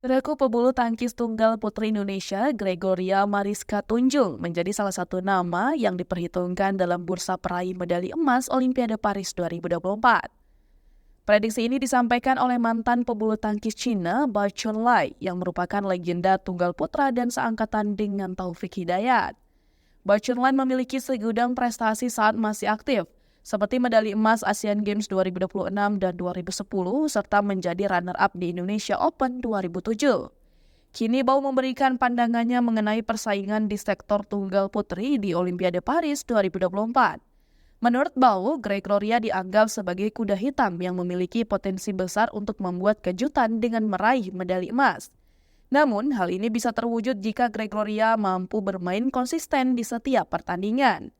Peraku pebulu tangkis tunggal putri Indonesia, Gregoria Mariska Tunjung, menjadi salah satu nama yang diperhitungkan dalam bursa peraih medali emas Olimpiade Paris 2024. Prediksi ini disampaikan oleh mantan pebulu tangkis Cina, Bai Chunlai, yang merupakan legenda tunggal putra dan seangkatan dengan Taufik Hidayat. Bai Chunlai memiliki segudang prestasi saat masih aktif, seperti medali emas Asian Games 2026 dan 2010, serta menjadi runner-up di Indonesia Open 2007. Kini Bau memberikan pandangannya mengenai persaingan di sektor tunggal putri di Olimpiade Paris 2024. Menurut Bau, Gregoria dianggap sebagai kuda hitam yang memiliki potensi besar untuk membuat kejutan dengan meraih medali emas. Namun, hal ini bisa terwujud jika Gregoria mampu bermain konsisten di setiap pertandingan.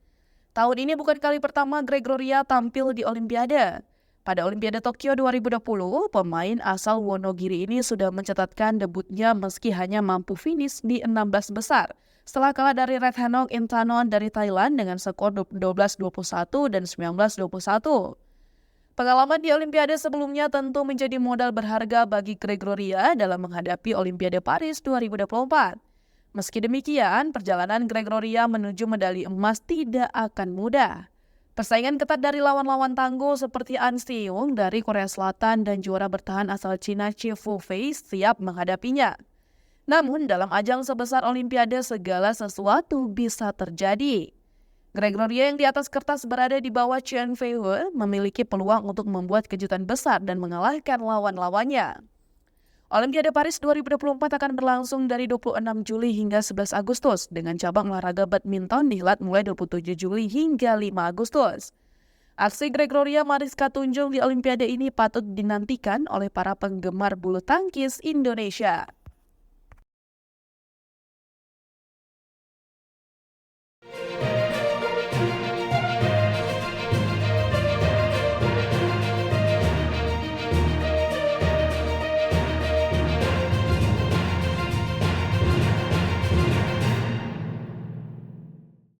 Tahun ini bukan kali pertama Gregoria tampil di Olimpiade. Pada Olimpiade Tokyo 2020, pemain asal Wonogiri ini sudah mencatatkan debutnya meski hanya mampu finish di 16 besar, setelah kalah dari Ratchanok Intanon dari Thailand dengan skor 12-21 dan 19-21. Pengalaman di Olimpiade sebelumnya tentu menjadi modal berharga bagi Gregoria dalam menghadapi Olimpiade Paris 2024. Meski demikian, perjalanan Gregoria menuju medali emas tidak akan mudah. Persaingan ketat dari lawan-lawan tangguh seperti An Si-young dari Korea Selatan dan juara bertahan asal Cina Chi Fu-fei siap menghadapinya. Namun, dalam ajang sebesar Olimpiade segala sesuatu bisa terjadi. Gregoria yang di atas kertas berada di bawah Chen Feihe memiliki peluang untuk membuat kejutan besar dan mengalahkan lawan-lawannya. Olimpiade Paris 2024 akan berlangsung dari 26 Juli hingga 11 Agustus dengan cabang olahraga badminton dihelat mulai 27 Juli hingga 5 Agustus. Aksi Gregoria Mariska Tunjung di Olimpiade ini patut dinantikan oleh para penggemar bulu tangkis Indonesia.